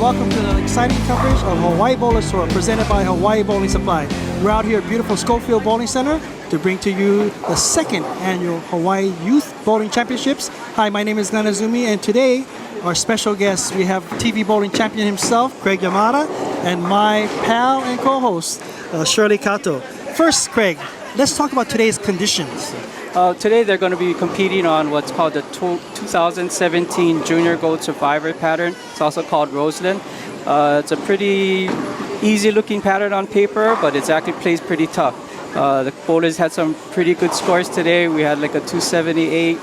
welcome to the exciting coverage of Hawaii Bowlers Tour presented by Hawaii Bowling Supply. We're out here at beautiful Schofield Bowling Center to bring to you the second annual Hawaii Youth Bowling Championships. Hi, my name is Glenn Azumi, and today our special guests, we have TV bowling champion himself, Craig Yamada, and my pal and co-host, Shirley Kato. First, Craig, let's talk about today's conditions. Today they're going to be competing on what's called the 2017 Junior Gold Survivor pattern. It's also called Roseland. It's a pretty easy looking pattern on paper, but it actually plays pretty tough. The bowlers had some pretty good scores today. We had like a 278.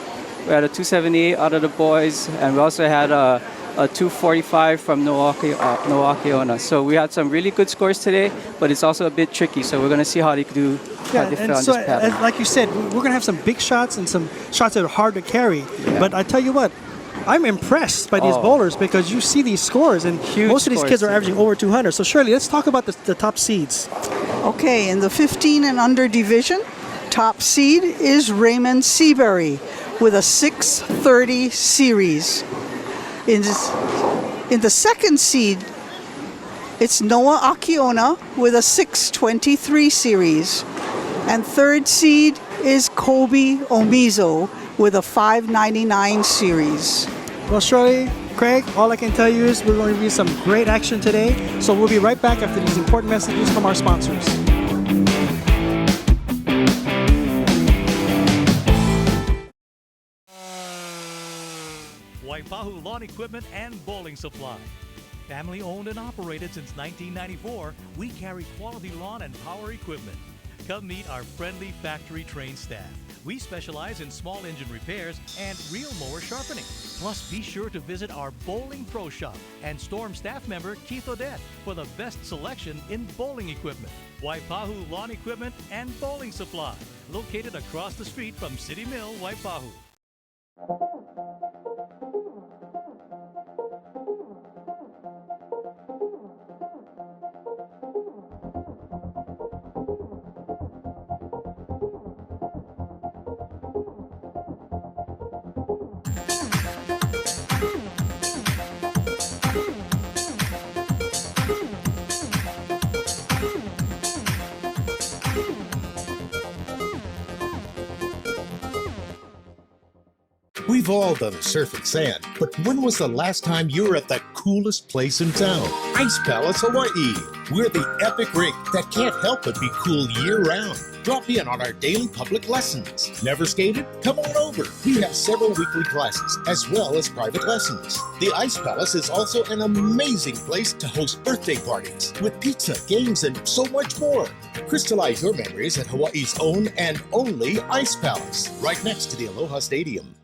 We had a 278 out of the boys, and we also had a 245 from Noakiona. So we had some really good scores today, but it's also a bit tricky. So we're going to see how they do. Yeah, and so like you said, we're going to have some big shots and some shots that are hard to carry. Yeah. But I tell you what, I'm impressed by these bowlers because you see these scores, and most of these kids are averaging over 200. So Shirley, let's talk about the top seeds. Okay, in the 15 and under division, top seed is Raymond Seabury with a 630 series. In the second seed, it's Noah Akiona with a 623 series. And third seed is Kobe Omizo with a 599 series. Well, Shirley, Craig, all I can tell you is we're going to be some great action today. So we'll be right back after these important messages from our sponsors. Waipahu Lawn Equipment and Bowling Supply. Family owned and operated since 1994, we carry quality lawn and power equipment. Come meet our friendly factory-trained staff. We specialize in small engine repairs and reel mower sharpening. Plus, be sure to visit our Bowling Pro Shop and Storm staff member Keith Odette for the best selection in bowling equipment. Waipahu Lawn Equipment and Bowling Supply, located across the street from City Mill, Waipahu. We've all done surf and sand, but when was the last time you were at the coolest place in town? Ice Palace, Hawaii. We're the epic rink that can't help but be cool year-round. Drop in on our daily public lessons. Never skated? Come on over. We have several weekly classes, as well as private lessons. The Ice Palace is also an amazing place to host birthday parties, with pizza, games, and so much more. Crystallize your memories at Hawaii's own and only Ice Palace, right next to the Aloha Stadium.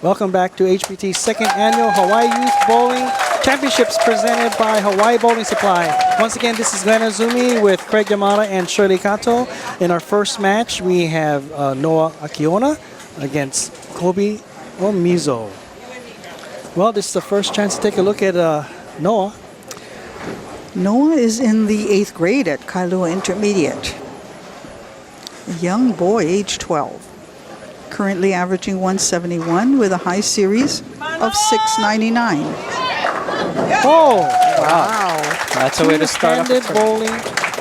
Welcome back to HBT's second annual Hawaii Youth Bowling Championships presented by Hawaii Bowling Supply. Once again, this is Glenn Azumi with Craig Yamada and Shirley Kato. In our first match, we have Noah Akiona against Kobe Omizo. Well, this is the first chance to take a look at Noah. Noah is in the 8th grade at Kailua Intermediate. A young boy, age 12. Currently averaging 171 with a high series of 699. Oh! Wow. That's a way to start off. Bowling.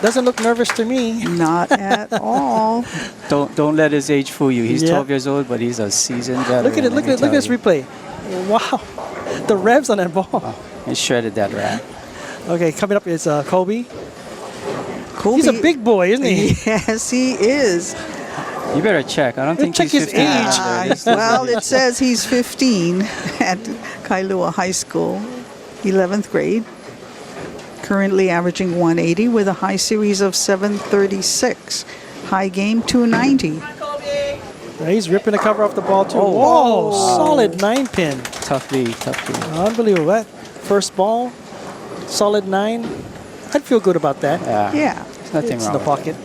Doesn't look nervous to me. Not at all. Don't let his age fool you. He's 12 years old, but he's a seasoned veteran. Look at it. Look at this replay. Wow. The revs on that ball. Oh, he shredded that rat. Okay, coming up is Kobe. Kobe. He's a big boy, isn't he? Yes, he is. You better check. I don't think check he's his 15. age. Well, it says he's 15 at Kailua High School, 11th grade. Currently averaging 180 with a high series of 736. High game 290. Yeah, he's ripping the cover off the ball too. Oh. Whoa, solid 9-pin. Tough lead. Unbelievable. That first ball, solid 9. I'd feel good about that. Yeah. There's nothing It's wrong in the with pocket.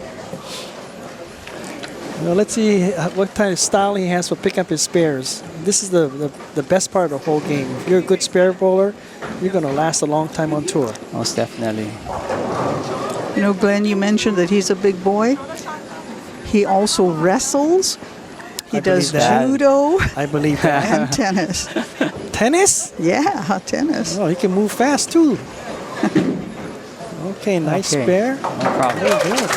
Well, let's see what kind of style he has for picking up his spares. This is the best part of the whole game. If you're a good spare bowler, you're going to last a long time on tour. Most definitely. You know, Glenn, you mentioned that he's a big boy. He also wrestles He I does believe that. judo I believe that. and tennis. Tennis? Yeah, tennis. Oh, he can move fast too. Okay, nice Okay, spare. No problem. Very good.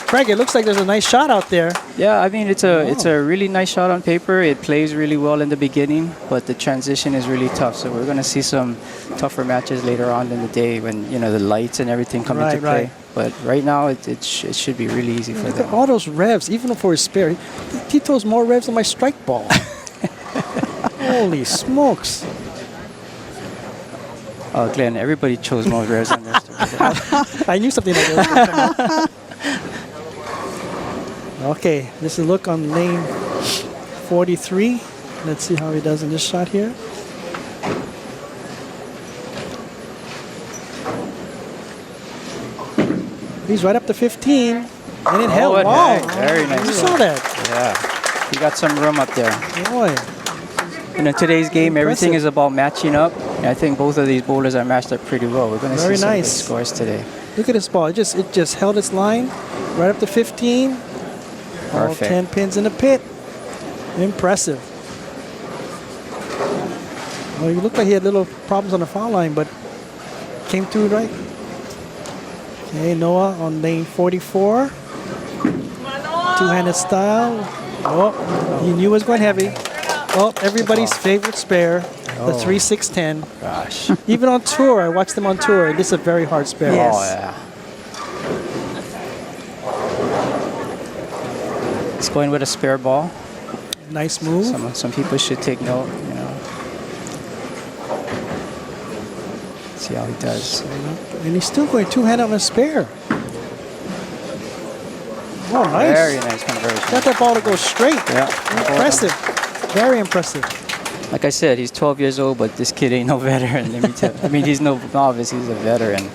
Craig, it looks like there's a nice shot out there. Yeah, I mean it's a really nice shot on paper. It plays really well in the beginning, but the transition is really tough. So we're gonna see some tougher matches later on in the day when the lights and everything come into play. Right. But right now it should be really easy for Look them. at all those revs, even for his spare. He throws more revs than my strike ball. Holy smokes. Oh, Glenn, everybody chose more revs than their story. I knew something like that was going to come up. Okay, this is a look on lane 43. Let's see how he does in this shot here. He's right up to 15. And it held. it Wow. held. Very nice You shot. saw that. Yeah, he got some room up there. Boy. In today's game, everything Impressive. is about matching up. And I think both of these bowlers are matched up pretty well. We're going to see Very some nice. good scores today. Look at this ball. It just held its line right up to 15. All Perfect. 10 pins in the pit. Impressive. Well, you looked like he had little problems on the foul line, but came through right. Okay, Noah on lane 44. Two-handed style. Oh, he knew it was going heavy. Oh, everybody's favorite spare, the 3-6-10. Gosh. Even on tour, I watched them on tour, and this is a very hard spare. Yes. Oh, yeah. It's going with a spare ball. Nice move. Some people should take note, See how he does. And he's still going two-handed on a spare. Oh, nice. Very nice conversion. Got that ball to go straight. Yeah. Impressive. Very impressive. Like I said, he's 12 years old, but this kid ain't no veteran. Let me tell you. I mean, he's no novice. He's a veteran.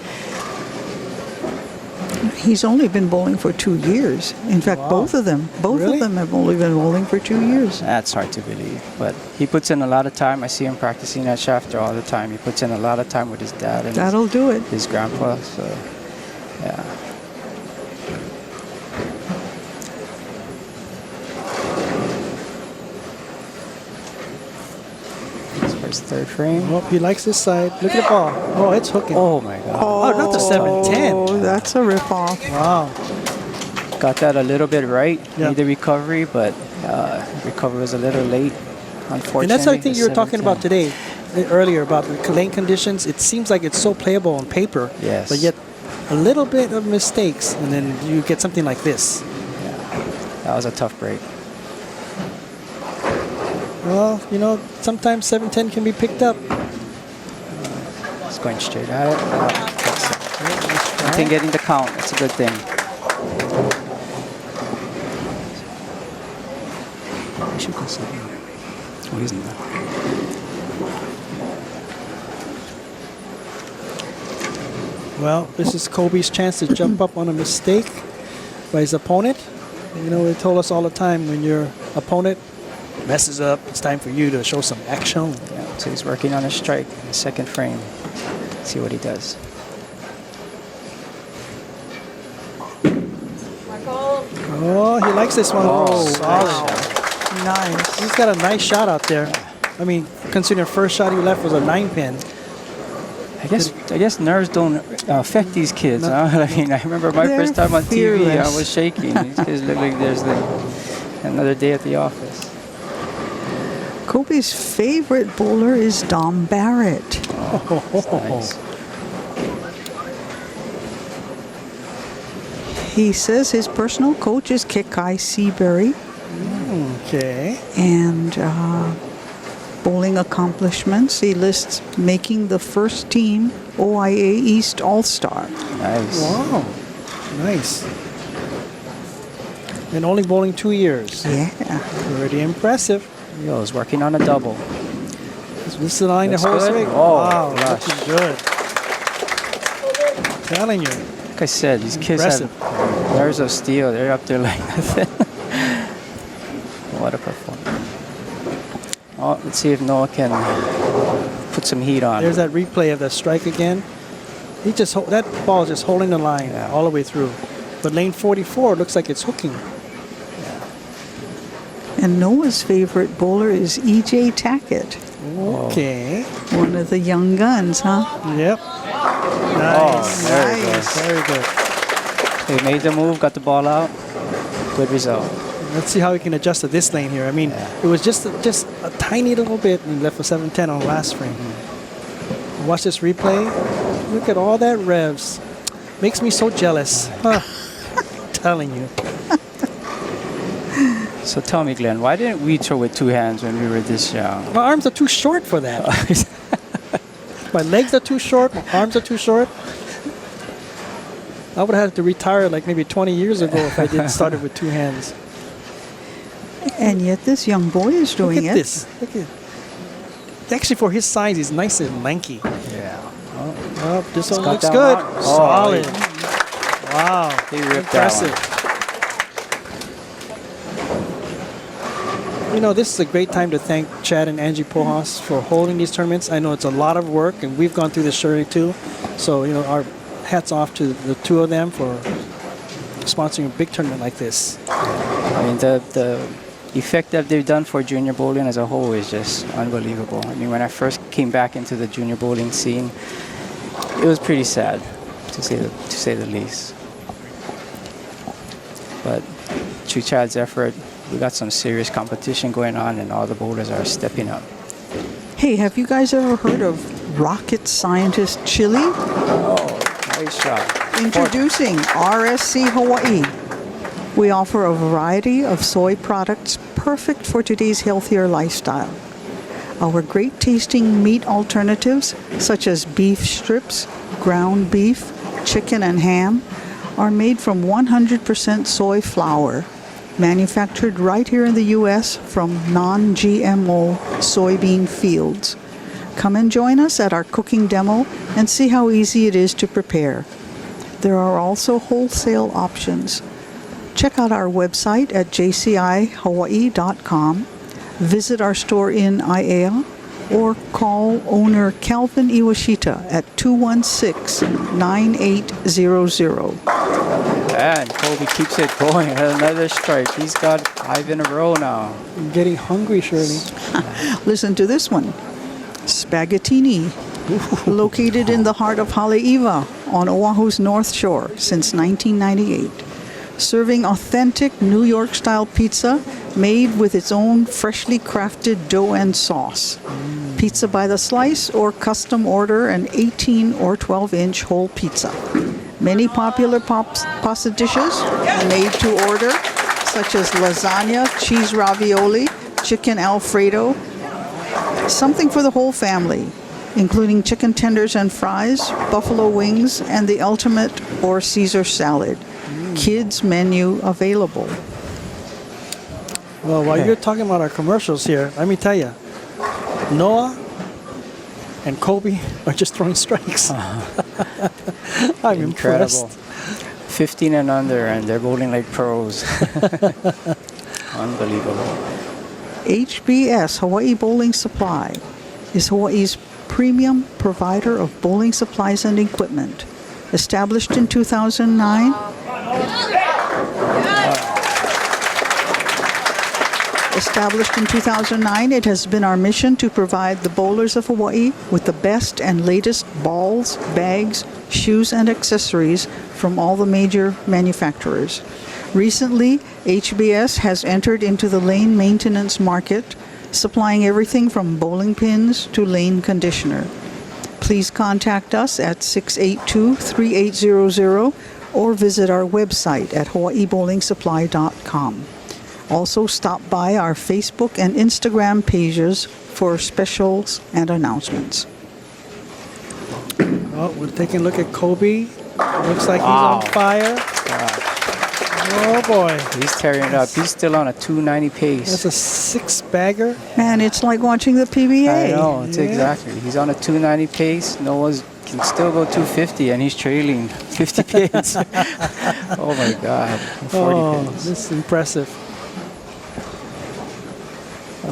He's only been bowling for 2 years. In fact, Wow. both of them Really? have only been bowling for 2 years. That's hard to believe. But he puts in a lot of time. I see him practicing at Shafter all the time. He puts in a lot of time with his dad and That'll do it. his grandpa. So, yeah. For his third frame. Oh, he likes this side. Look at the ball. Oh, it's hooking. Oh my God. Oh, not the 7-10. Oh, that's a ripoff. Wow. Got that a little bit right. Yeah. Need the recovery, but recovery was a little late, unfortunately. And that's the thing the you were talking 7-10. about today, earlier, about the lane conditions. It seems like it's so playable on paper. Yes. But yet, a little bit of mistakes, and then you get something like this. That was a tough break. Well, sometimes 7-10 can be picked up. It's going straight at it. I think getting the count, that's a good thing. I should go second. Oh, he's not. Well, this is Kobe's chance to jump up on a mistake by his opponent. They told us all the time, when your opponent messes up, it's time for you to show some action. Yeah, so he's working on a strike in the second frame. See what he does. Oh, he likes this one. Oh, Solid. Nice. He's got a nice shot out there. I mean, considering the first shot he left was a 9-pin. I guess nerves don't affect these kids. Huh? I mean, I remember my They're first time on TV, I fearless. was shaking. These kids look like there's another day at the office. Kobe's favorite bowler is Dom Barrett. Nice. He says his personal coach is Kekai Seabury, Okay. and bowling accomplishments, he lists making the first team OIA East All-Star. Nice. Wow. Nice. And only bowling 2 years. Yeah. Pretty impressive. Yo, he's working on a double. This is the line the Looks whole good. swing. Oh, wow, gosh. looking good. Telling you. Like I said, these kids Impressive. have nerves of steel. They're up there like nothing. What a performance. Oh, let's see if Noah can put some heat on. There's that replay of the strike again. That ball is just holding the line Yeah. all the way through. But lane 44 looks like it's hooking. And Noah's favorite bowler is E.J. Tackett, Okay. one of the young guns, huh? Yep. Nice. There it Nice. goes. Very good. They made the move, got the ball out. Good result. Let's see how we can adjust to this lane here. I mean, it was just a tiny little bit and left for 710 on the last frame. Watch this replay. Look at all that revs. Makes me so jealous. Huh. Telling you. So tell me, Glenn, why didn't we throw with two hands when we were this young? My arms are too short for that. My legs are too short. My arms are too short. I would have had to retire like maybe 20 years ago if I didn't start it with two hands. And yet this young boy is doing Look at it. this. Look at. Actually, for his size, he's nice and lanky. Yeah. Oh, this one got looks that good. one. Oh, Solid. Wow. He ripped Impressive. that You know, this is a great time to thank Chad and Angie Pojas for holding these tournaments. I know it's a lot of work, and we've gone through this journey too. So, you know, our hats off to the two of them for sponsoring a big tournament like this. I mean, the effect that they've done for junior bowling as a whole is just unbelievable. I mean, when I first came back into the junior bowling scene, it was pretty sad, to say the least. But through Chad's effort, we got some serious competition going on, and all the bowlers are stepping up. Hey, have you guys ever heard of rocket scientist chili? Nice shot. Introducing RSC Hawaii. We offer a variety of soy products perfect for today's healthier lifestyle. Our great tasting meat alternatives, such as beef strips, ground beef, chicken, and ham, are made from 100% soy flour, manufactured right here in the U.S. from non-GMO soybean fields. Come and join us at our cooking demo and see how easy it is to prepare. There are also wholesale options. Check out our website at jcihawaii.com, visit our store in Aiea, or call owner Calvin Iwashita at 216-9800. And Kobe keeps it going. Another strike. He's got 5 in a row now. I'm getting hungry, Shirley. Listen to this one. Spaghettini, located in the heart of Haleiwa on Oahu's North Shore since 1998. Serving authentic New York-style pizza made with its own freshly crafted dough and sauce. Pizza by the slice or custom order an 18 or 12-inch whole pizza. Many popular pasta dishes made to order, such as lasagna, cheese ravioli, chicken Alfredo, something for the whole family, including chicken tenders and fries, buffalo wings, and the ultimate or Caesar salad. Kids menu available. Well, while you're talking about our commercials here, let me tell you, Noah and Kobe are just throwing strikes. I'm Incredible. impressed. 15 and under, and they're bowling like pros. Unbelievable. HBS, Hawaii Bowling Supply, is Hawaii's premium provider of bowling supplies and equipment. Established in 2009, it has been our mission to provide the bowlers of Hawaii with the best and latest balls, bags, shoes, and accessories from all the major manufacturers. Recently, HBS has entered into the lane maintenance market, supplying everything from bowling pins to lane conditioner. Please contact us at 682-3800 or visit our website at hawaiibowlingsupply.com. Also, stop by our Facebook and Instagram pages for specials and announcements. Oh, we're taking a look at Kobe. Looks like he's on fire. Oh boy. He's tearing it up. He's still on a 290 pace. That's a 6-bagger. Man, it's like watching the PBA. I know, it's exactly. He's on a 290 pace. Noah's can still go 250, and he's trailing 50 pins. Oh my God, 40 pins. This is impressive.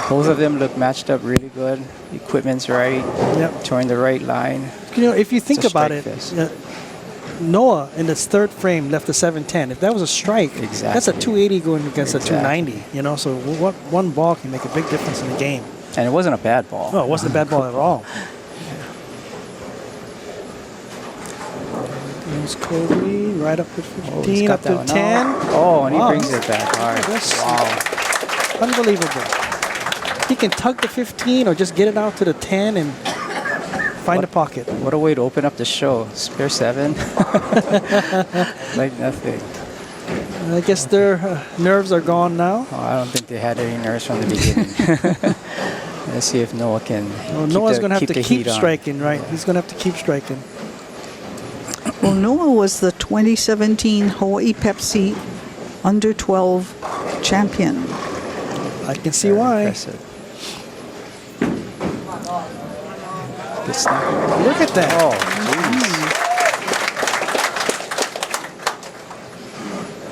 Both of them look matched up really good. Equipment's right. Yep. Towing the right line. You know, if you think It's a about strike it, fest. Noah in this third frame left the 710. If that was a strike, that's a 280 going against a 290. You know, so what one ball can make a big difference in the game. And it wasn't a bad ball. No, it wasn't a bad ball at all. There's Kobe right up to 15, up to 10. Oh, and he brings it back hard. Wow. Unbelievable. He can tug the 15 or just get it out to the 10 and find a pocket. What a way to open up the show. Spare 7. Like nothing. I guess their nerves are gone now. Oh, I don't think they had any nerves from the beginning. Let's see if Noah can. Well, Noah's going to have to keep striking, right? He's going to have to keep striking. Well, Noah was the 2017 Hawaii Pepsi Under 12 champion. I can see why. Impressive. Good snap. Look at that. Oh,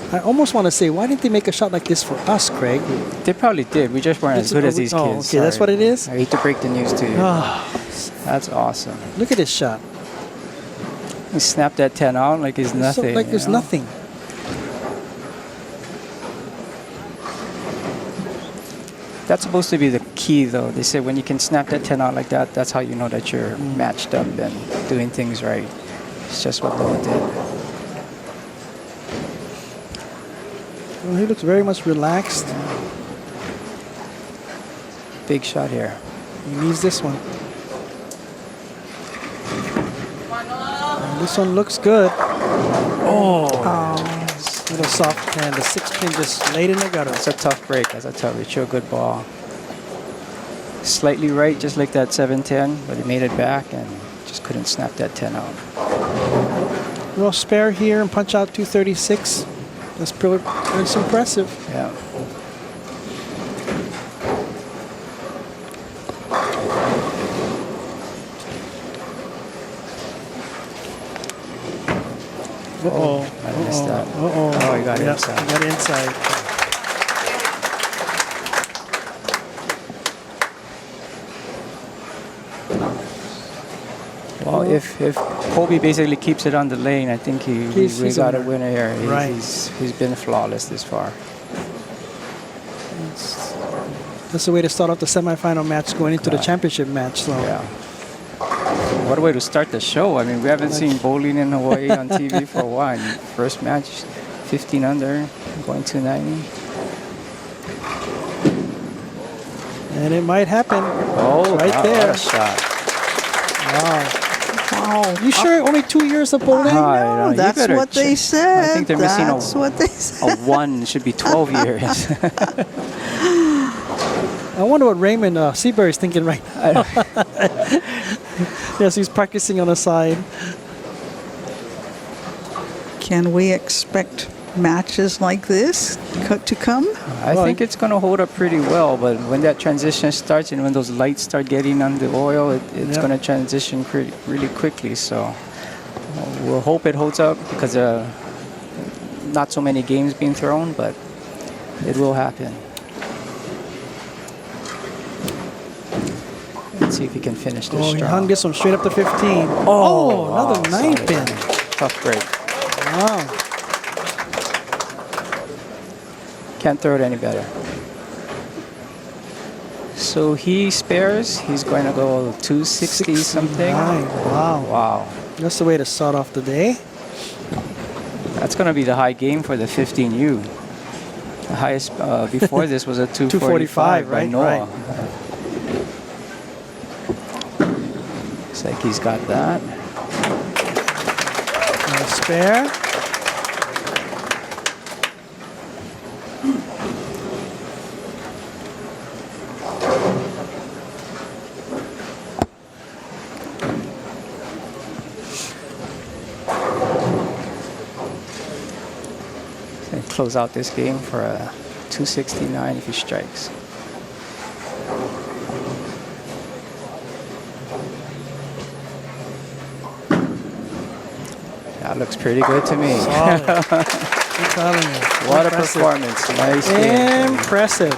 jeez. I almost want to say, why didn't they make a shot like this for us, Craig? They probably did. We just weren't as good as these kids. Okay, that's what it is? I hate to break the news to you. Oh, That's awesome. look at this shot. He snapped that 10 out like it's nothing. Like there's nothing. That's supposed to be the key, though. They say when you can snap that 10 out like that, that's how you know that you're matched up and doing things right. It's just what Noah did. Well, he looks very much relaxed. Big shot here. He needs this one. And this one looks good. Oh. Little soft hand. The 6-pin just laid in the gutter. That's a tough break. That's a tough. It's a good ball. Slightly right, just like that 7-10, but he made it back and just couldn't snap that 10 out. Well, spare here and punch out 236. That's impressive. Yeah. Uh-oh. I missed that. Uh-oh. Oh, he got it Yep, inside. he got it inside. Well, if Kobe basically keeps it on the lane, I think we got a winner here. Right. He's been flawless this far. That's the way to start off the semifinal match going into the championship match. So. Yeah. What a way to start the show. I mean, we haven't seen bowling in Hawaii on TV for a while. First match, 15 under, going 290. And it might happen. Oh, right wow, there. What a shot. Wow. You sure only 2 years of bowling? No, that's what they said. I think they're missing what they said. a 1. It should be 12 years. I wonder what Raymond Seabury's thinking right now. Yes, he's practicing on the side. Can we expect matches like this to come? I think it's going to hold up pretty well, but when that transition starts and when those lights start getting on the oil, it's going to transition really quickly. So we'll hope it holds up because not so many games being thrown, but it will happen. Let's see if he can finish this strong. He hung this one straight up to 15. Oh, another 9-pin. Tough break. Wow. Can't throw it any better. So he spares. He's going to go 260 something. Wow. Wow. That's the way to start off the day. That's going to be the high game for the 15U. The highest before this was a 245 by Noah. Looks like he's got that. And a spare. Close out this game for a 269 if he strikes. That looks pretty good to me. Solid. I'm telling you. What a performance. Nice game. Impressive.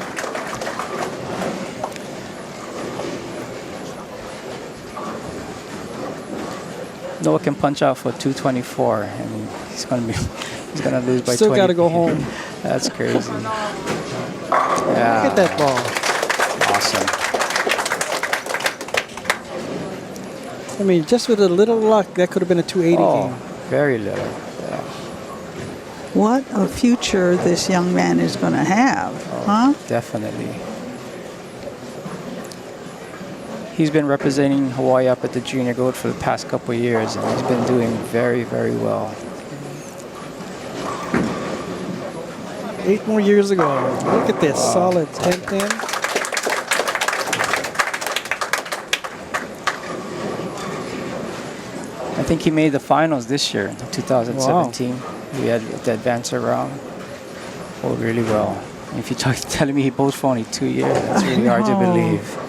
Noah can punch out for 224, and he's gonna lose by 20. Still got to go home. That's crazy. Yeah. Look at that ball. Awesome. I mean, just with a little luck, that could have been a 280 game. Very little. Yeah. What a future this young man is going to have, huh? Definitely. He's been representing Hawaii up at the Junior Gold for the past couple of years, and he's been doing very, very well. 8 more years ago. Look at this, solid 10-10. I think he made the finals this year, in 2017. Wow. We had the advance round. Bowled really well. If you're telling me he bowled for only 2 years, that's really hard to believe.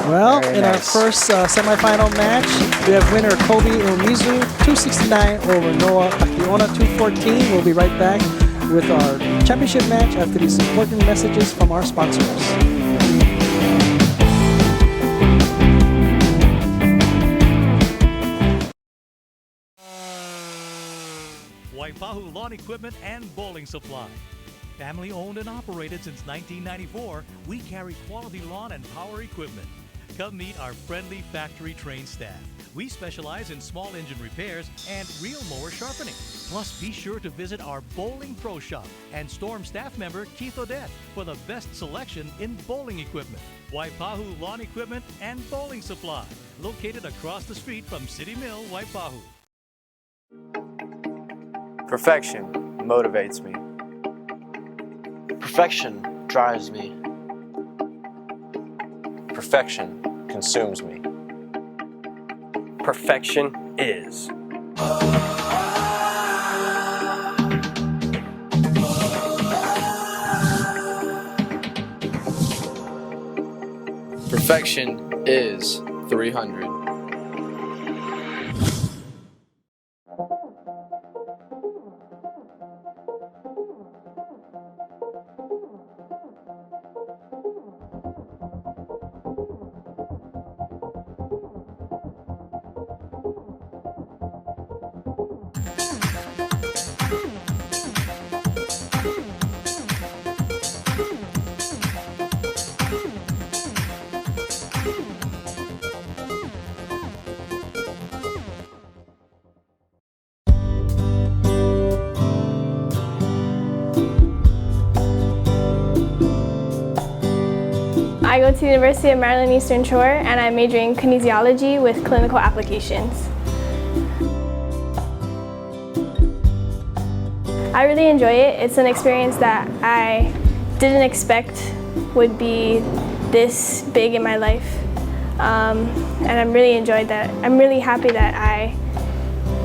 Well, very in nice. our first semifinal match, we have winner Kobe Umizu, 269 over Noah Akiona, 214. We'll be right back with our championship match after these important messages from our sponsors. Waipahu Lawn Equipment and Bowling Supply. Family owned and operated since 1994, we carry quality lawn and power equipment. Come meet our friendly factory-trained staff. We specialize in small engine repairs and reel mower sharpening. Plus, be sure to visit our Bowling Pro Shop and Storm staff member Keith Odette for the best selection in bowling equipment. Waipahu Lawn Equipment and Bowling Supply, located across the street from City Mill, Waipahu. Perfection motivates me. Perfection drives me. Perfection consumes me. Perfection is. Perfection is 300. I go to the University of Maryland Eastern Shore and I'm majoring in kinesiology with clinical applications. I really enjoy it. It's an experience that I didn't expect would be this big in my life. And I'm really enjoyed that. I'm really happy that I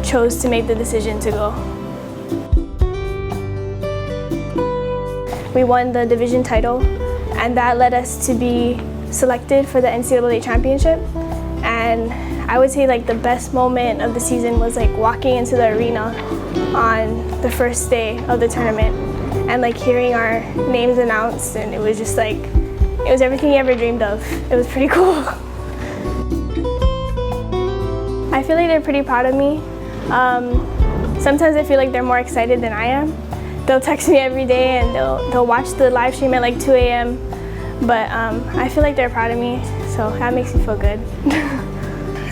chose to make the decision to go. We won the division title, and that led us to be selected for the NCAA championship. And I would say like the best moment of the season was like walking into the arena on the first day of the tournament and like hearing our names announced, and it was just like, it was everything you ever dreamed of. It was pretty cool. I feel like they're pretty proud of me. Sometimes I feel like they're more excited than I am. They'll text me every day and they'll watch the live stream at like 2 a.m. But I feel like they're proud of me, so that makes me feel good.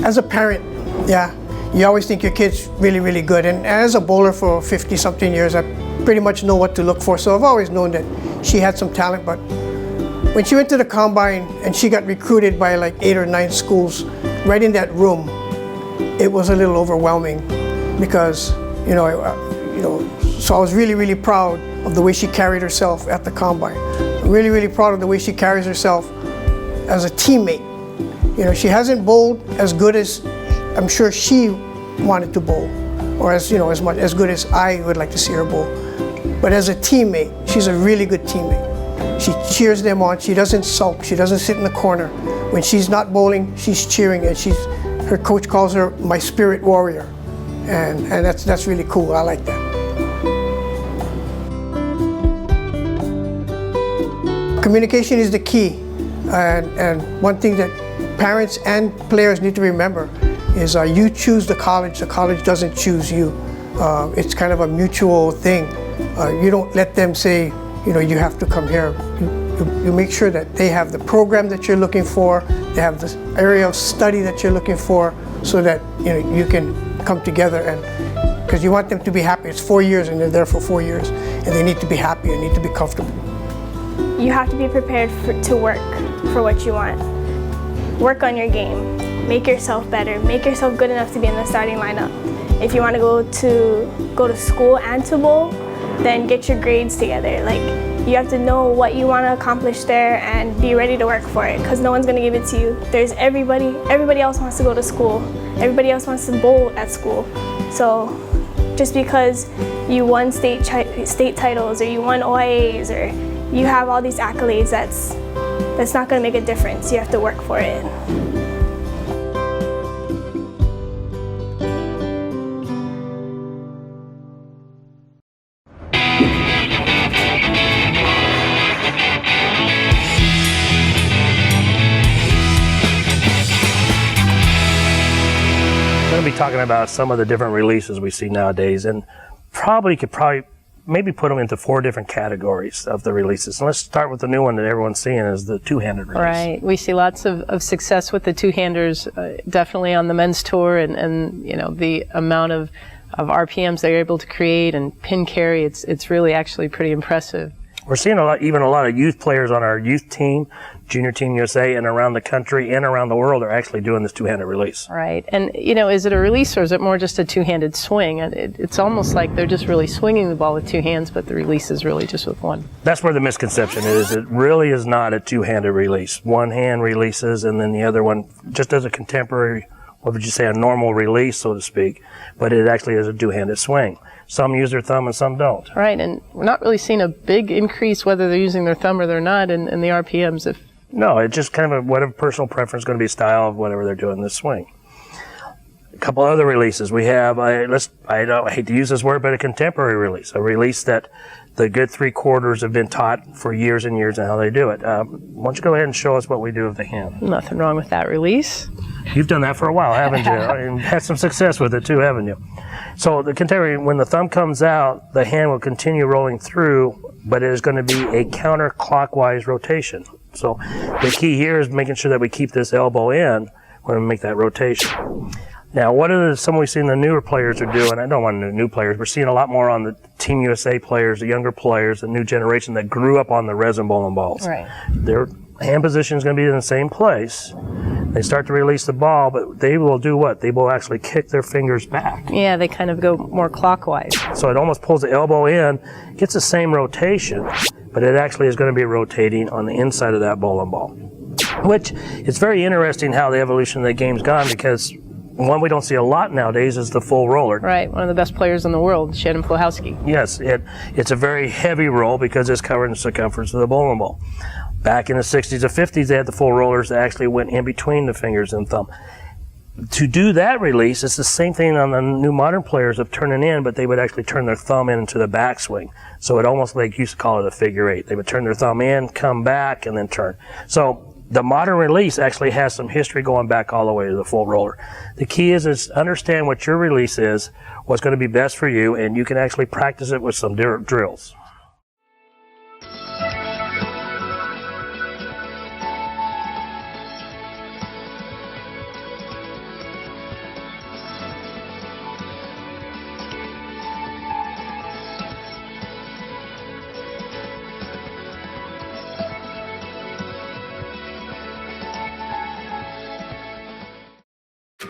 As a parent, yeah, you always think your kid's really, really good. And as a bowler for 50-something years, I pretty much know what to look for. So I've always known that she had some talent. But when she went to the combine and she got recruited by like 8 or 9 schools, right in that room, it was a little overwhelming because, so I was really, really proud of the way she carried herself at the combine. I'm really, really proud of the way she carries herself as a teammate. She hasn't bowled as good as I'm sure she wanted to bowl, or as good as I would like to see her bowl. But as a teammate, she's a really good teammate. She cheers them on. She doesn't sulk. She doesn't sit in the corner. When she's not bowling, she's cheering, and her coach calls her my spirit warrior, and that's really cool. I like that. Communication is the key, and one thing that parents and players need to remember is you choose the college doesn't choose you. It's kind of a mutual thing. You don't let them say, you have to come here. You make sure that they have the program that you're looking for, they have the area of study that you're looking for, so that you can come together, and because you want them to be happy. It's 4 years and they're there for 4 years, and they need to be happy and need to be comfortable. You have to be prepared to work for what you want. Work on your game. Make yourself better. Make yourself good enough to be in the starting lineup. If you want to go to school and to bowl, then get your grades together. Like, you have to know what you want to accomplish there and be ready to work for it, because no one's going to give it to you. There's everybody else wants to go to school. Everybody else wants to bowl at school. So just because you won state titles, or you won OIAs, or you have all these accolades, that's not going to make a difference. You have to work for it. We're going to be talking about some of the different releases we see nowadays, and could maybe put them into 4 different categories of the releases. And let's start with the new one that everyone's seeing, is the two-handed release. Right. We see lots of success with the two-handers, definitely on the men's tour, and the amount of RPMs they're able to create and pin carry, it's really actually pretty impressive. We're seeing even a lot of youth players on our youth team, Junior Team USA, and around the country and around the world are actually doing this two-handed release. Right. And, is it a release, or is it more just a two-handed swing? It's almost like they're just really swinging the ball with two hands, but the release is really just with one. That's where the misconception is. It really is not a two-handed release. One hand releases, and then the other one just does a contemporary, what would you say, a normal release, so to speak, but it actually is a two-handed swing. Some use their thumb and some don't. Right, and we're not really seeing a big increase whether they're using their thumb or they're not in the RPMs. No, it's just kind of whatever personal preference is going to be, style of whatever they're doing this swing. A couple other releases. We have, I hate to use this word, but a contemporary release. A release that the good 3/4 have been taught for years and years on how they do it. Why don't you go ahead and show us what we do with the hand? Nothing wrong with that release. You've done that for a while, haven't you? And had some success with it too, haven't you? So the contemporary, when the thumb comes out, the hand will continue rolling through, but it is going to be a counterclockwise rotation. So the key here is making sure that we keep this elbow in when we make that rotation. Now, what are some we've seen the newer players are doing? I don't want new players. We're seeing a lot more on the Team USA players, the younger players, the new generation that grew up on the resin bowling balls. Right. Their hand position is going to be in the same place. They start to release the ball, but they will do what? They will actually kick their fingers back. Yeah, they kind of go more clockwise. So it almost pulls the elbow in, gets the same rotation, but it actually is going to be rotating on the inside of that bowling ball. Which, it's very interesting how the evolution of the game's gone, because one we don't see a lot nowadays is the full roller. Right, one of the best players in the world, Shannon Flahowski. Yes, it's a very heavy roll because it's covering the circumference of the bowling ball. Back in the 60s or 50s, they had the full rollers that actually went in between the fingers and thumb. To do that release, it's the same thing on the new modern players of turning in, but they would actually turn their thumb into the backswing. So it almost like used to call it a figure 8. They would turn their thumb in, come back, and then turn. So the modern release actually has some history going back all the way to the full roller. The key is understand what your release is, what's going to be best for you, and you can actually practice it with some drills.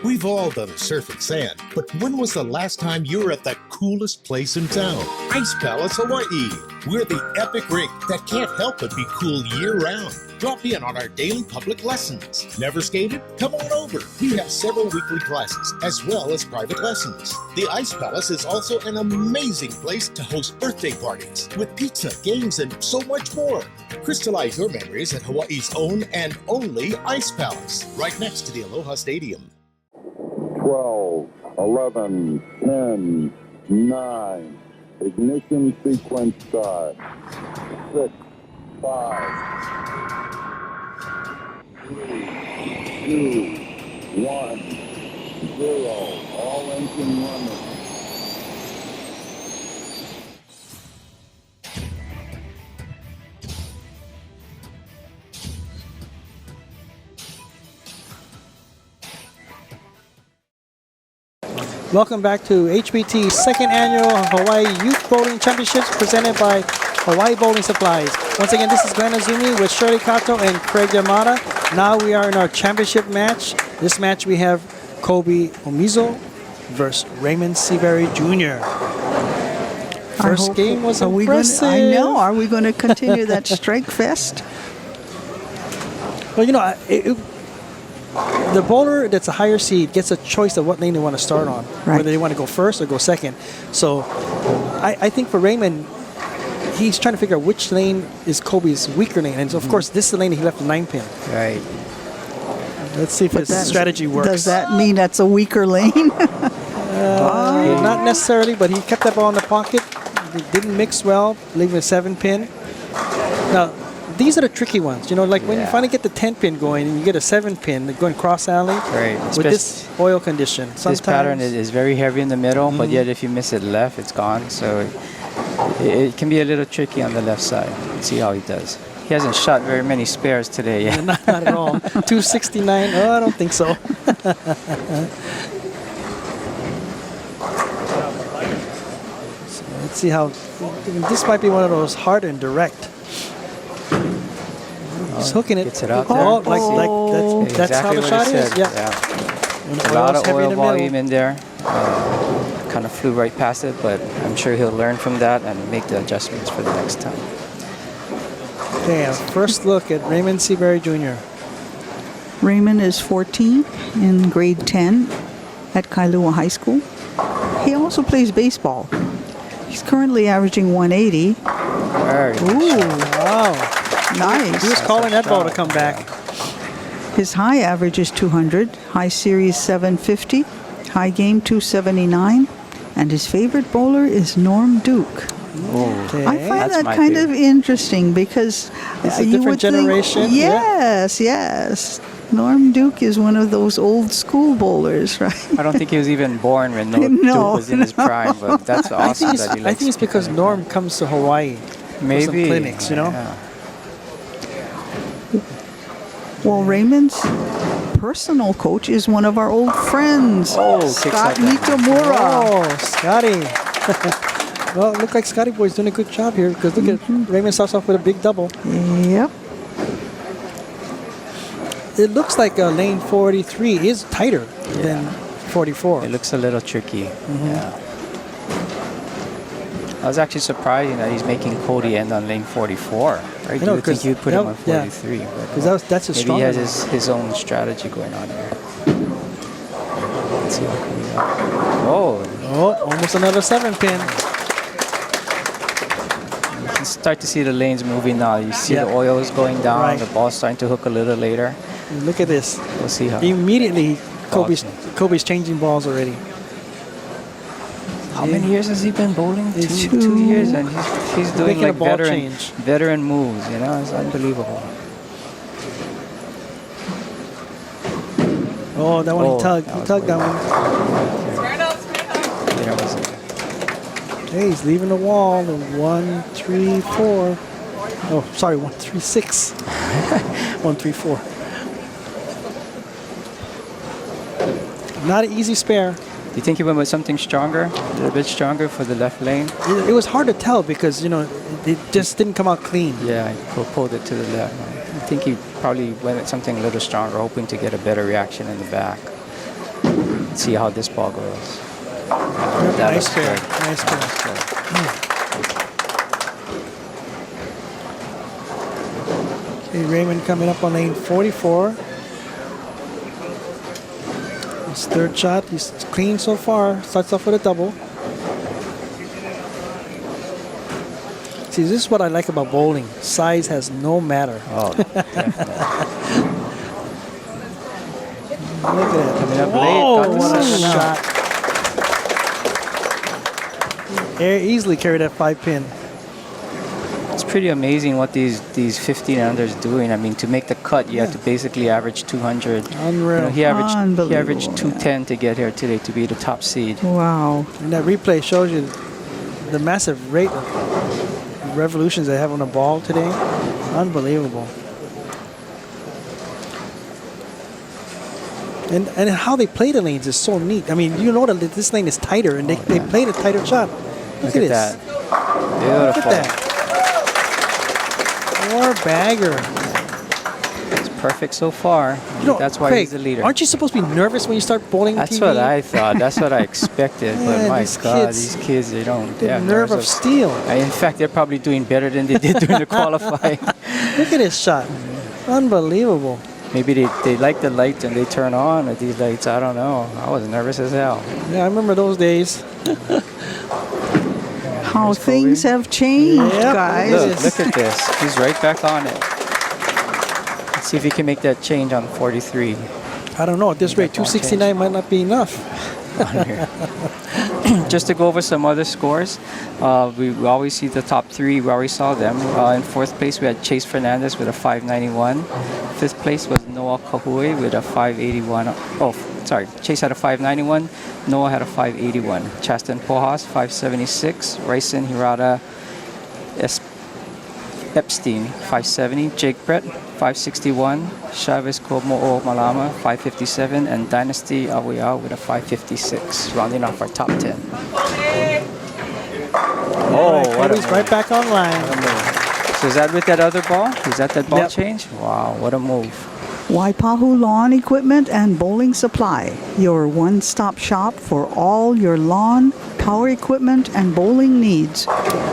We've all done a surf and sand, but when was the last time you were at the coolest place in town? Ice Palace, Hawaii. We're the epic rink that can't help but be cool year-round. Drop in on our daily public lessons. Never skated? Come on over. We have several weekly classes, as well as private lessons. The Ice Palace is also an amazing place to host birthday parties, with pizza, games, and so much more. Crystallize your memories at Hawaii's own and only Ice Palace, right next to the Aloha Stadium. 12, 11, 10, 9, ignition sequence start. 6, 5, 3, 2, 1, 0. All engine running. Welcome back to HBT's second annual Hawaii Youth Bowling Championships presented by Hawaii Bowling Supplies. Once again, this is Glenn Azumi with Shirley Kato and Craig Yamada. Now we are in our championship match. This match we have Kobe Omizo versus Raymond Seabury Jr. First game was impressive. I know. Are we going to continue that strike fest? Well, you know, the bowler that's a higher seed gets a choice of what lane they want to start on, whether they want to go first or go second. So I think for Raymond, he's trying to figure out which lane is Kobe's weaker lane. And so, of course, this is the lane he left the 9-pin. Right. Let's see if his strategy works. Does that mean that's a weaker lane? Not necessarily, but he kept that ball in the pocket. It didn't mix well, leaving a 7-pin. Now, these are the tricky ones, you know, like when you finally get the 10-pin going and you get a 7-pin going cross alley with this oil condition. This pattern is very heavy in the middle, but yet if you miss it left, it's gone. So it can be a little tricky on the left side. Let's see how he does. He hasn't shot very many spares today yet. Not at all. 269. Oh, I don't think so. So let's see how. This might be one of those hard and direct. He's hooking it. Gets it out there. That's exactly how the shot is. Yeah. A lot of oil volume in there. Kind of flew right past it, but I'm sure he'll learn from that and make the adjustments for the next time. Okay, first look at Raymond Seabury Jr. Raymond is 14 in grade 10 at Kailua High School. He also plays baseball. He's currently averaging 180. Ooh, wow. Nice. He was calling that ball to come back. His high average is 200, high series 750, high game 279, and his favorite bowler is Norm Duke. Okay. I find that kind of interesting because it's a different generation. Yes. Norm Duke is one of those old school bowlers, right? I don't think he was even born when Duke was in his prime, but that's awesome that he likes. I think it's because Norm comes to Hawaii for some clinics, you know? Yeah. Well, Raymond's personal coach is one of our old friends, Scott Nikamura. Oh, Scotty. Well, it looked like Scotty Boy's doing a good job here because look at Raymond starts off with a big double. Yep. It looks like lane 43 is tighter than 44. It looks a little tricky. Yeah. I was actually surprised that he's making Cody end on lane 44. Right? You would think you'd put him on 43. Because that's a strong. Maybe he has his own strategy going on here. Let's see how Cody goes. Oh, almost another 7-pin. You can start to see the lanes moving now. You see the oil is going down. The ball's starting to hook a little later. Look at this. We'll see how. Immediately, Kobe's changing balls already. How many years has he been bowling? Two years, and he's doing like veteran moves. You know, it's unbelievable. Oh, that one he tugged. He tugged that one. Hey, he's leaving the wall. 1, 3, 4. Oh, sorry, 1, 3, 6. 1, 3, 4. Not an easy spare. Do you think he went with something stronger, a little bit stronger for the left lane? It was hard to tell because, you know, it just didn't come out clean. Yeah, he pulled it to the left. I think he probably went with something a little stronger, hoping to get a better reaction in the back. Let's see how this ball goes. Nice spare. Nice spare. Okay, Raymond coming up on lane 44. His third shot, he's clean so far. Starts off with a double. See, this is what I like about bowling. Size has no matter. Oh, definitely. Look at that. Coming up late. What a shot. Easily carried that 5-pin. It's pretty amazing what these 15 and unders doing. I mean, to make the cut, you have to basically average 200. Unreal. He averaged Unbelievable, 210 to get here today to be the top seed. Wow. And that replay shows you the massive rate of revolutions they have on the ball today. Unbelievable. And how they play the lanes is so neat. I mean, you know that this lane is tighter, and they played a tighter shot. Look at this. That. Look Beautiful. at that. More bagger. It's perfect so far. You know, That's why Craig, he's the leader. aren't you supposed to be nervous when you start bowling That's TV? what I thought. That's what I expected. Man, But my these God, kids, these kids, they don't. the They have nerve nerves of steel. In fact, they're probably doing better than they did during the qualifying. Look at this shot. Unbelievable. Maybe they like the lights and they turn on with these lights. I don't know. I was nervous as hell. Yeah, I remember those days. How things have changed, Yep. guys. Look at this. He's right back on it. Let's see if he can make that change on 43. I don't know. At this rate, 269 might not be enough. Just to go over some other scores, we always see the top three. We already saw them. In fourth place, we had Chase Fernandez with a 591. Fifth place was Noah Kahui with a 581. Oh, sorry. Chase had a 591. Noah had a 581. Chasten Pojas, 576. Ryson Hirata Epstein, 570. Jake Brett, 561. Chavez Komo'o Malama, 557. And Dynasty Awiyao with a 556, rounding off our top 10. Oh, Kobe's right back online. So is that with that other ball? Is that ball change? Wow, what a move. Waipahu Lawn Equipment and Bowling Supply, your one-stop shop for all your lawn, power equipment, and bowling needs.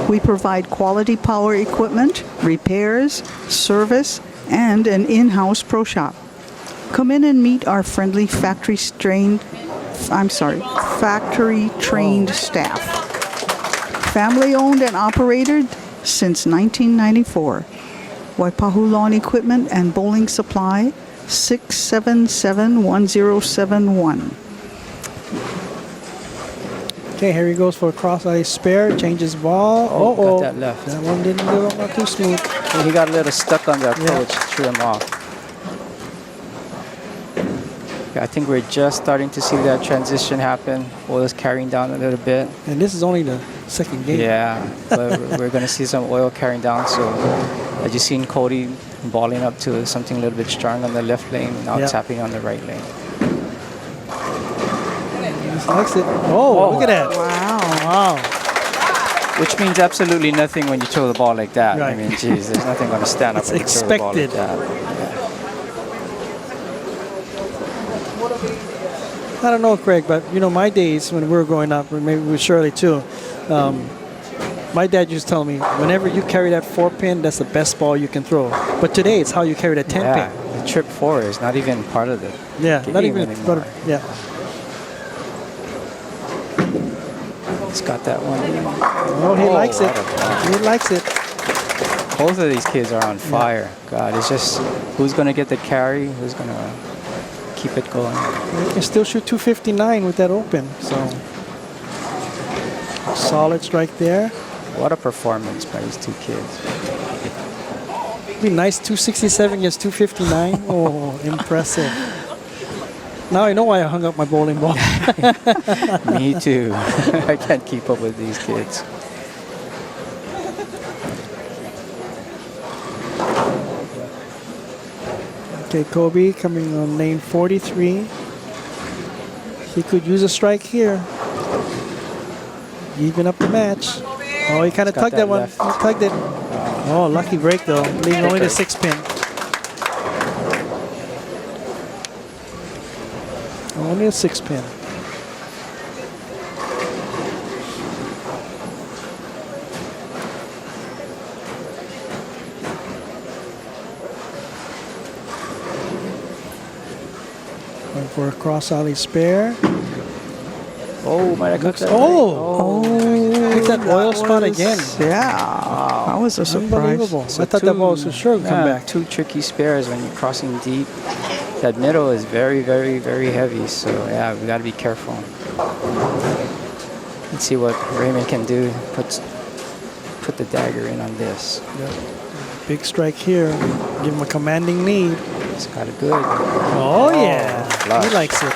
We provide quality power equipment, repairs, service, and an in-house pro shop. Come in and meet our friendly factory-trained staff. Family-owned and operated since 1994. Waipahu Lawn Equipment and Bowling Supply, 677-1071. Okay, here he goes for a cross-eye spare. Changes ball. Got that left. That one didn't go not too smooth. He got a little stuck on the approach, threw him off. I think we're just starting to see that transition happen. Oil is carrying down a little bit. And this is only the second game. Yeah, but we're going to see some oil carrying down. So I just seen Cody balling up to something a little bit strong on the left lane. Now tapping on the right lane. He likes it. Oh, look at that. Wow. Which means absolutely nothing when you throw the ball like that. Right. I mean, geez, there's nothing going to stand up It's when you throw the ball like expected. that. I don't know, Craig, but you know, my days when we were growing up, or maybe with Shirley too, my dad used to tell me, whenever you carry that 4-pin, that's the best ball you can throw. But today, it's how you carry the 10-pin. The trip 4 is not even part of the Not even. anymore. Yeah. He's got that one. Oh, he likes it. what a ball. He likes it. Both of these kids are on fire. God, it's just who's going to get the carry, who's going to keep it going. You can still shoot 259 with that open. So solid strike there. What a performance by these two kids. Be nice 267 against 259. Oh, impressive. Now I know why I hung up my bowling ball. Me too. I can't keep up with these kids. Okay, Kobe coming on lane 43. He could use a strike here. Even up the match. Oh, he kind of tugged that one. He tugged it. Oh, lucky break though. Leaving only the 6-pin. Only a 6-pin. Going for a cross alley spare. Oh, might have got that. Hit that oil spot again. Yeah, that was a surprise. Unbelievable. I thought that ball was for sure would come back. Two tricky spares when you're crossing deep. That middle is very, very, very heavy. So yeah, we got to be careful. Let's see what Raymond can do. Put put the dagger in on this. Yep. Big strike here. Give him a commanding lead. It's got it good. Oh, yeah. Flush. He likes it.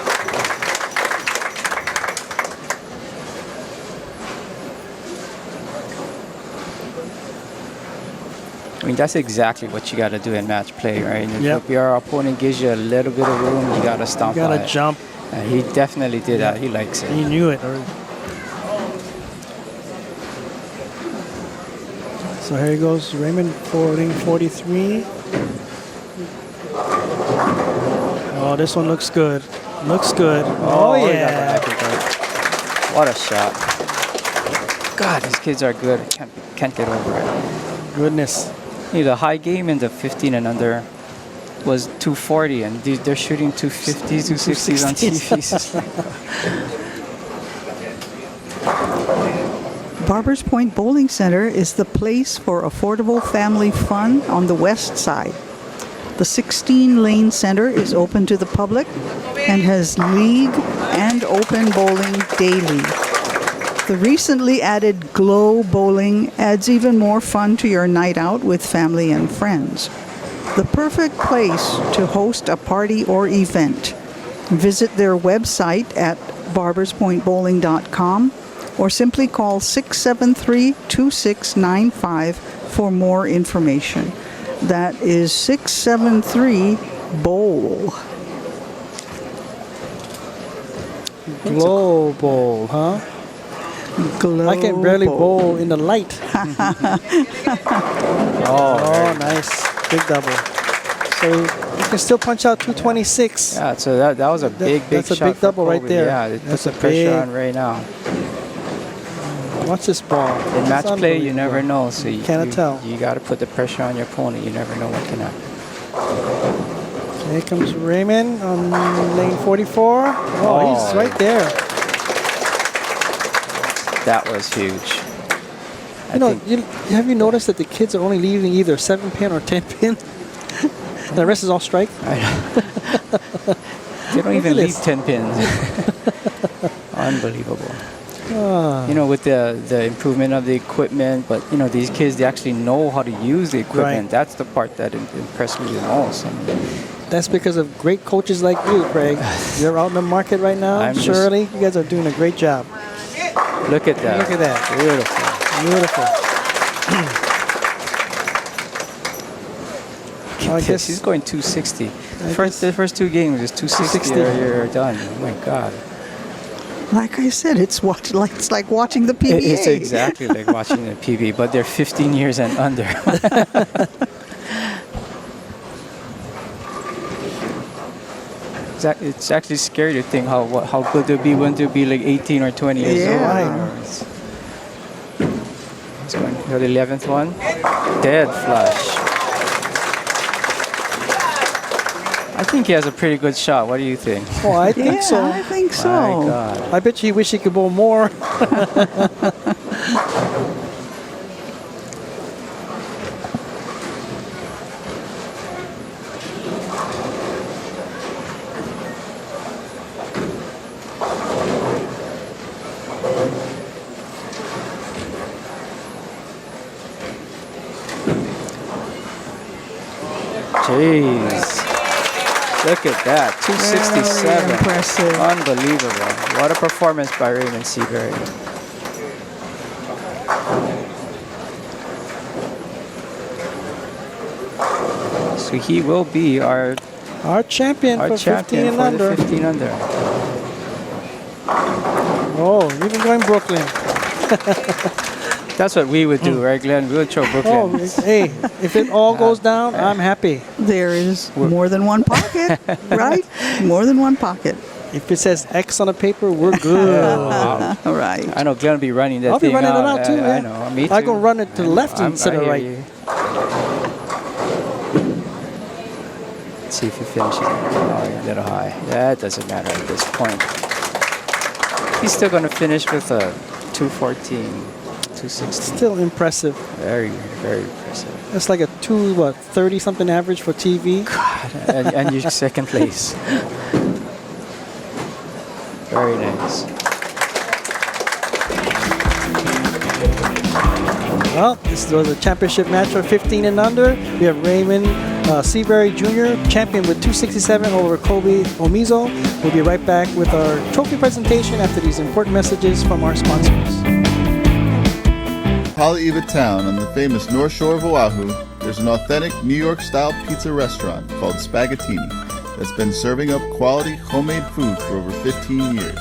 I mean, that's exactly what you got to do in match play, right? And Yep. if your opponent gives you a little bit of room, you got to stomp You got on to it. jump. And he definitely did that. He likes it. He knew it already. So here he goes. Raymond forwarding 43. Oh, this one looks good. Looks good. Oh, he got yeah. the back. What a shot. God, these kids are good. I can't get over it. Goodness. The high game in the 15 and under was 240, and they're shooting 250s, 260s on TVs. Barbers Point Bowling Center is the place for affordable family fun on the west side. The 16-lane center is open to the public and has league and open bowling daily. The recently added Glow Bowling adds even more fun to your night out with family and friends. The perfect place to host a party or event. Visit their website at barberspointbowling.com or simply call 673-2695 for more information. That is 673-BOWL. Glow bowl, huh? Glow I can barely bowl. bowl in the light. Oh, nice. Big double. So you can still punch out 226. Yeah, so that was a big that's a shot big for double right Kobe. there. Yeah, it puts That's the a pressure big- on right now. Watch this ball. In match It's play, you never unbelievable. know. So you Cannot tell. You got to put the pressure on your opponent. You never know what can happen. Here comes Raymond on lane 44. Oh, he's right there. That was huge. Have you noticed that the kids are only leaving either 7-pin or 10-pin? The rest is all strike. They don't even leave 10 pins. Unbelievable. With the improvement of the equipment, but these kids, they actually know how to use the equipment. Right. That's the part that impressed me the most. That's because of great coaches like you, Craig. You're out in the market right now. Shirley, you guys are doing a great job. Look at that. Look at that. Beautiful. Beautiful. I guess he's going 260. The first two games is 260. You're done. Oh my God. Like I said, it's like watching the PBA. It's exactly like watching the PB, but they're 15 years and under. It's actually scary to think how good they'll be when they'll be like 18 or 20 years old. He's going for the 11th one. Dead flush. I think he has a pretty good shot. What do you think? Oh, I think so. I think so. My God. I bet you wish he could bowl more. Jeez. Look at that. 267. Very impressive. Unbelievable. What a performance by Raymond Seabury. So he will be our champion for 15 and for under. the 15 under. Oh, you've been going Brooklyn. That's what we would do, right, Glenn? We would throw Brooklyn. Oh, hey, if it all goes down, I'm happy. There is more than one pocket, right? More than one pocket. If it says X on the paper, we're good. All right. I know Glenn will be running that I'll be thing running it out too. I Yeah. know. Me too. I go run it to the left instead of hear right. you. Let's see if he finishes. Oh, a little high. That doesn't matter at this point. He's still going to finish with a 214, 260. Still impressive. Very, very impressive. That's like a 30 something average for TV. God, and you're second place. Very nice. Well, this was a championship match for 15 and under. We have Raymond Seabury Jr., champion with 267 over Kobe Omizo. We'll be right back with our trophy presentation after these important messages from our sponsors. Haleiwa Town on the famous North Shore of Oahu, there's an authentic New York-style pizza restaurant called Spaghettini that's been serving up quality homemade food for over 15 years.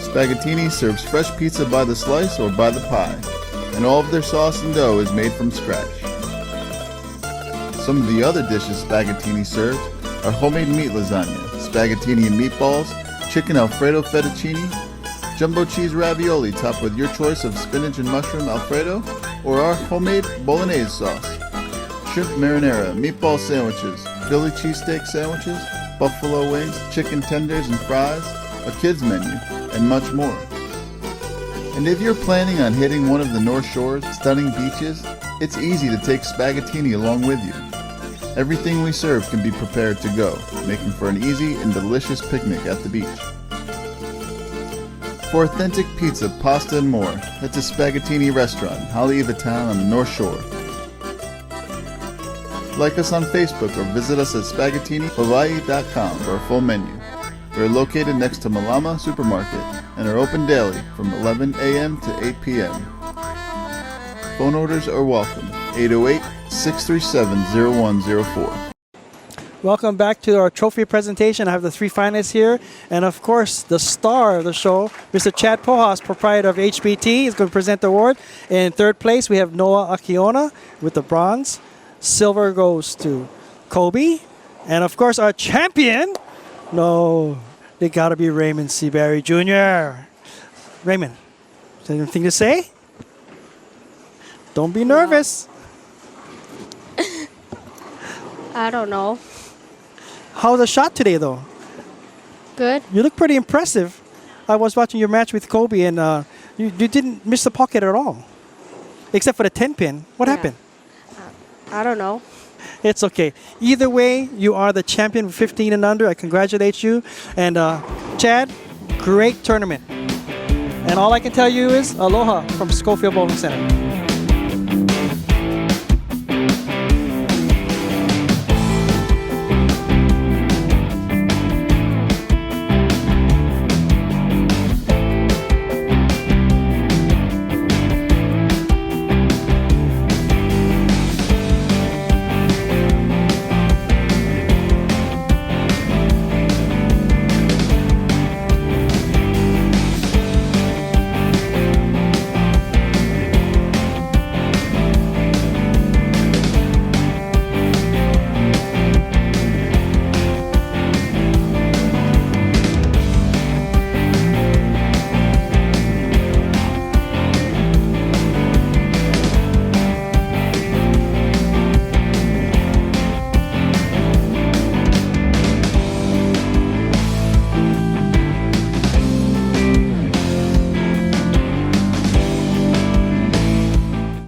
Spaghettini serves fresh pizza by the slice or by the pie, and all of their sauce and dough is made from scratch. Some of the other dishes Spaghettini serves are homemade meat lasagna, spaghettini and meatballs, chicken Alfredo fettuccine, jumbo cheese ravioli topped with your choice of spinach and mushroom Alfredo, or our homemade bolognese sauce, shrimp marinara, meatball sandwiches, Philly cheesesteak sandwiches, buffalo wings, chicken tenders and fries, a kids menu, and much more. And if you're planning on hitting one of the North Shore's stunning beaches, it's easy to take Spaghettini along with you. Everything we serve can be prepared to go, making for an easy and delicious picnic at the beach. For authentic pizza, pasta, and more, head to Spaghettini Restaurant, Haleiwa Town on the North Shore. Like us on Facebook or visit us at SpaghettiniHawaii.com for a full menu. We're located next to Malama Supermarket and are open daily from 11 a.m. to 8 p.m. Phone orders are welcome. 808-637-0104. Welcome back to our trophy presentation. I have the three finalists here. And of course, the star of the show, Mr. Chad Pohas, proprietor of HBT, is going to present the award. In third place, we have Noah Akiona with the bronze. Silver goes to Kobe. And of course, our champion, no, they got to be Raymond Seabury Jr. Raymond, is there anything to say? Don't be nervous. I don't know. How's the shot today, though? Good. You look pretty impressive. I was watching your match with Kobe, and you didn't miss the pocket at all, except for the 10-pin. What happened? I don't know. It's okay. Either way, you are the champion with 15 and under. I congratulate you. And Chad, great tournament. And all I can tell you is aloha from Schofield Bowling Center.